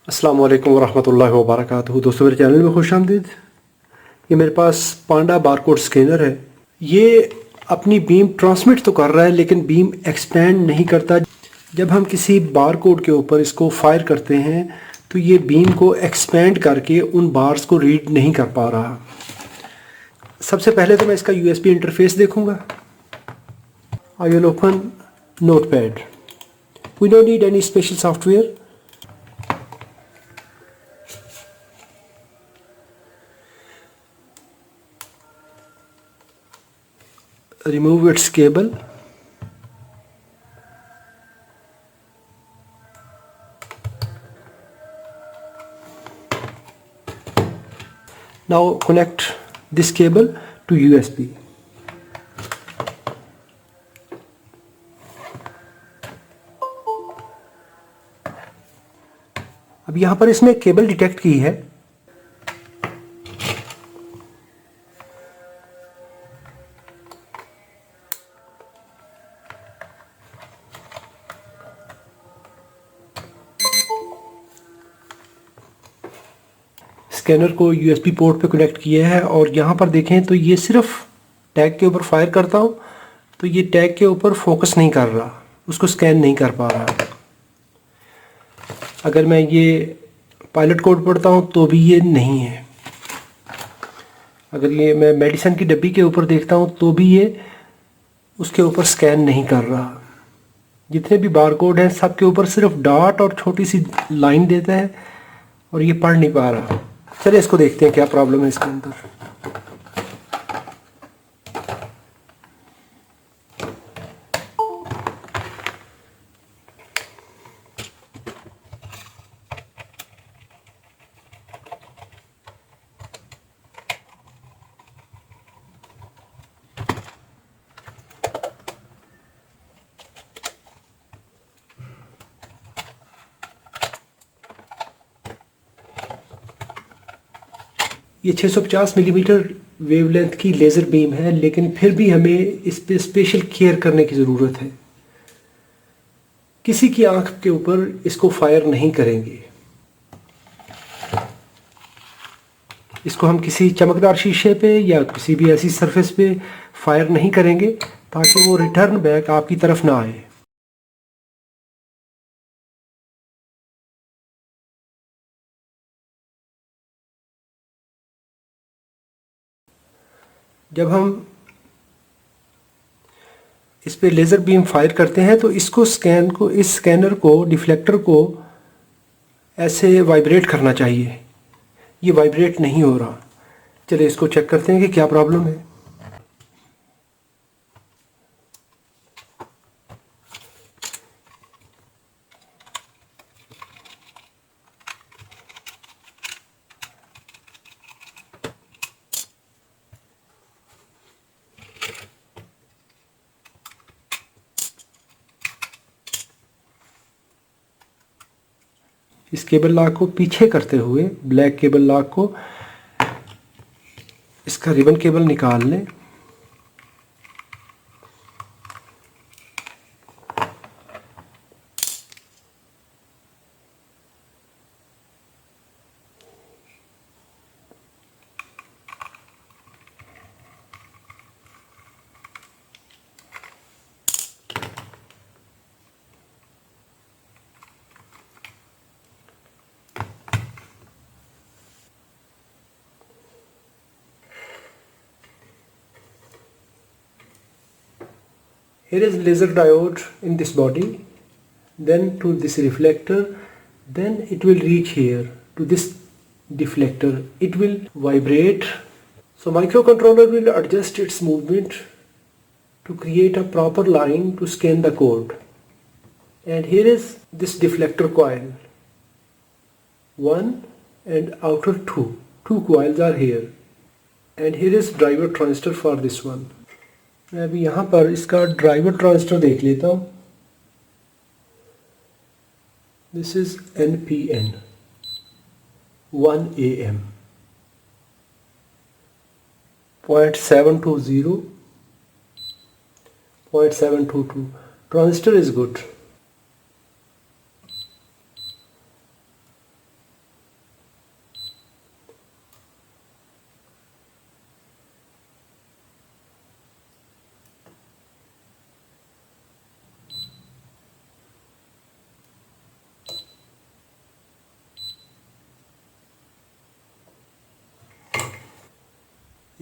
अस्सलाम वालेकुम वरहमतुल्लाहि वबरकातुहू। दोस्तों, मेरे चैनल में खुश आमदीद। ये मेरे पास पांडा बारकोड स्कैनर है। ये अपनी बीम ट्रांसमिट तो कर रहा है लेकिन बीम एक्सपेंड नहीं करता। जब हम किसी बारकोड के ऊपर इसको फायर करते हैं तो ये बीम को एक्सपेंड करके उन बार्स को रीड नहीं कर पा रहा। सबसे पहले तो मैं इसका यूएसबी इंटरफेस देखूंगा। I will open Notepad. We don't need any special software. Remove its cable. Now connect this cable to USB. अब यहाँ पर इसने केबल डिटेक्ट की है। स्कैनर को यूएसबी पोर्ट पे कनेक्ट किया है और यहाँ पर देखें तो ये सिर्फ टैग के ऊपर फायर करता हूँ तो ये टैग के ऊपर फोकस नहीं कर रहा, उसको स्कैन नहीं कर पा रहा। अगर मैं ये पायलट कोड पढ़ता हूँ तो भी ये नहीं है। अगर ये मैं मेडिसिन की डब्बी के ऊपर देखता हूँ तो भी ये उसके ऊपर स्कैन नहीं कर रहा। जितने भी बारकोड हैं सब के ऊपर सिर्फ डॉट और छोटी सी लाइन देता है और ये पढ़ नहीं पा रहा। चलिए इसको देखते हैं क्या प्रॉब्लम है इसके अंदर। ये 650 मिलीमीटर वेवलेंथ की लेज़र बीम है लेकिन फिर भी हमें इस पे स्पेशल केयर करने की ज़रूरत है। किसी की आंख के ऊपर इसको फायर नहीं करेंगे। इसको हम किसी चमकदार शीशे पे या किसी भी ऐसी सरफेस पे फायर नहीं करेंगे ताकि वो रिटर्न बैक आपकी तरफ ना आए। जब हम इस पे लेज़र बीम फायर करते हैं तो इस स्कैनर को डिफ्लेक्टर को ऐसे वाइब्रेट करना चाहिए। ये वाइब्रेट नहीं हो रहा। चलिए इसको चेक करते हैं कि क्या प्रॉब्लम है। इस केबल लॉक को पीछे करते हुए ब्लैक केबल लॉक को इसका रिबन केबल निकाल लें। Here is laser diode in this body, then to this reflector, then it will reach here to this deflector. It will vibrate. So microcontroller will adjust its movement to create a proper line to scan the code. And here is this deflector coil. One and outer two. Two coils are here. And here is driver transistor for this one. मैं अभी यहाँ पर इसका driver transistor देख लेता हूँ। This is NPN 1AM 0.720 0.722. Transistor is good.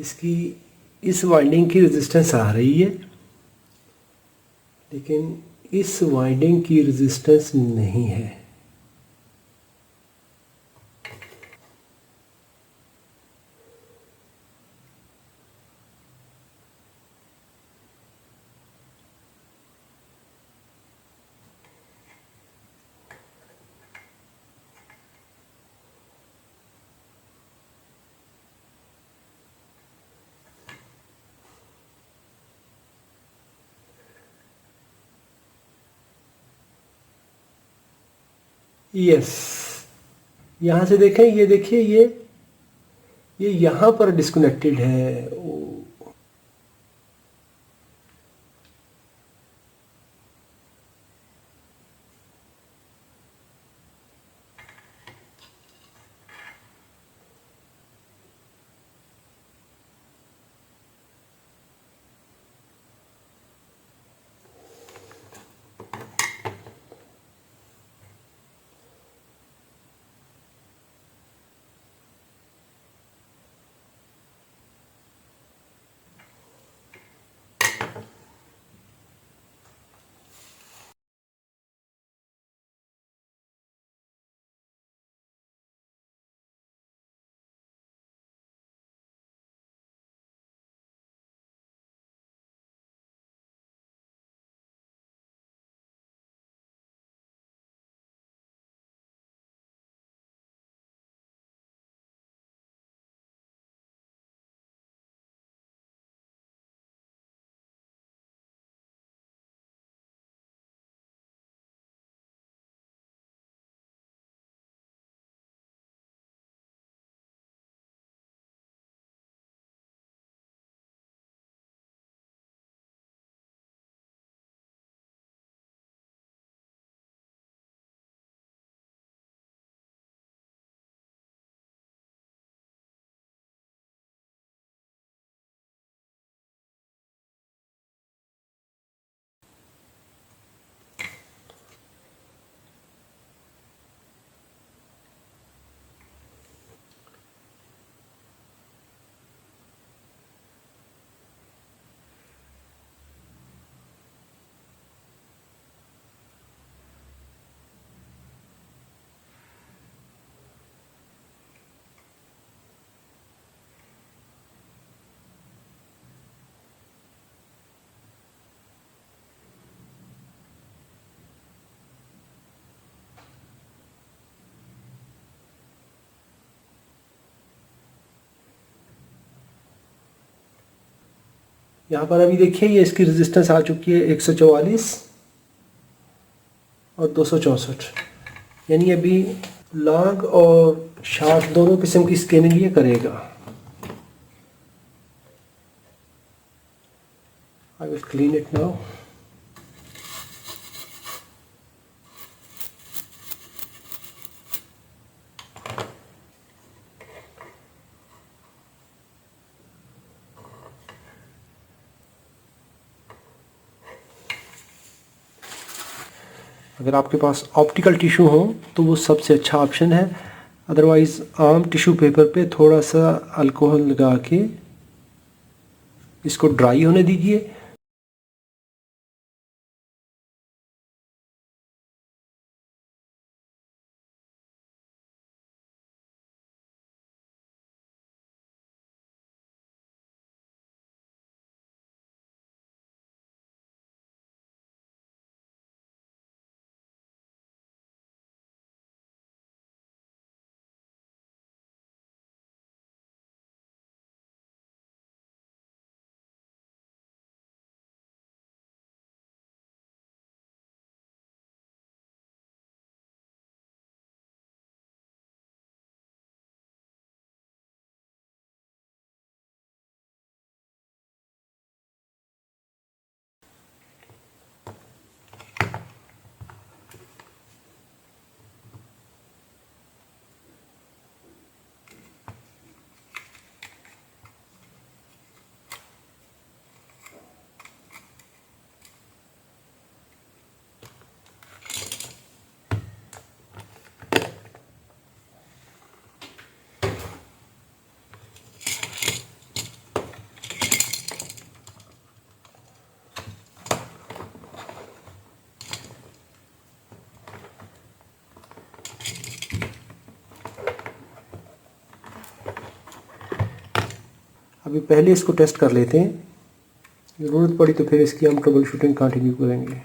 इसकी इस वाइंडिंग की रेजिस्टेंस आ रही है, लेकिन इस वाइंडिंग की रेजिस्टेंस नहीं है। यस, यहाँ से देखें, ये देखिए, ये यहाँ पर डिस्कनेक्टेड है। यहाँ पर अभी देखिए, ये इसकी रेजिस्टेंस आ चुकी है 144 और 264, यानी अभी लॉन्ग और शॉर्ट दोनों किस्म की स्कैनिंग ये करेगा। I will clean it now. अगर आपके पास ऑप्टिकल टिश्यू हो तो वो सबसे अच्छा ऑप्शन है, अदरवाइज़ आम टिश्यू पेपर पे थोड़ा सा अल्कोहल लगा के इसको ड्राई होने दीजिए। अभी पहले इसको टेस्ट कर लेते हैं, ज़रूरत पड़ी तो फिर इसकी हम ट्रबल शूटिंग कंटिन्यू करेंगे।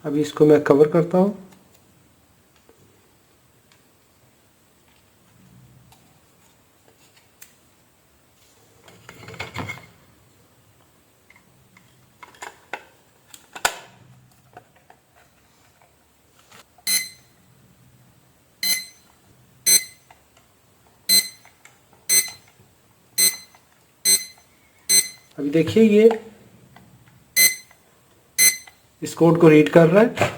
अभी इसको मैं कवर करता हूँ। अभी देखिए ये इस कोड को रीड कर रहा है।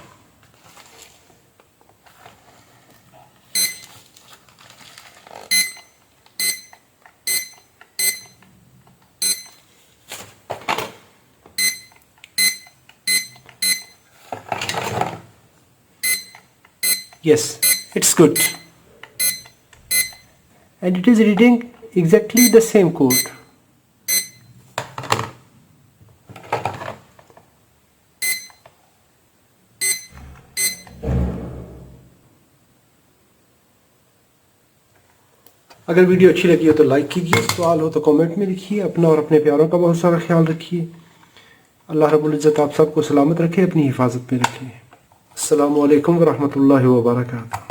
Yes, it's good. And it is reading exactly the same code. अगर वीडियो अच्छी लगी हो तो लाइक कीजिए, सवाल हो तो कमेंट में लिखिए। अपना और अपने प्यारों का बहुत सारा ख्याल रखिए। अल्लाह रब्बुल इज़्ज़त आप सबको सलामत रखे, अपनी हिफाजत में रखे। अस्सलामु अलैकुम व रहमतुल्लाहि व बरकातहू।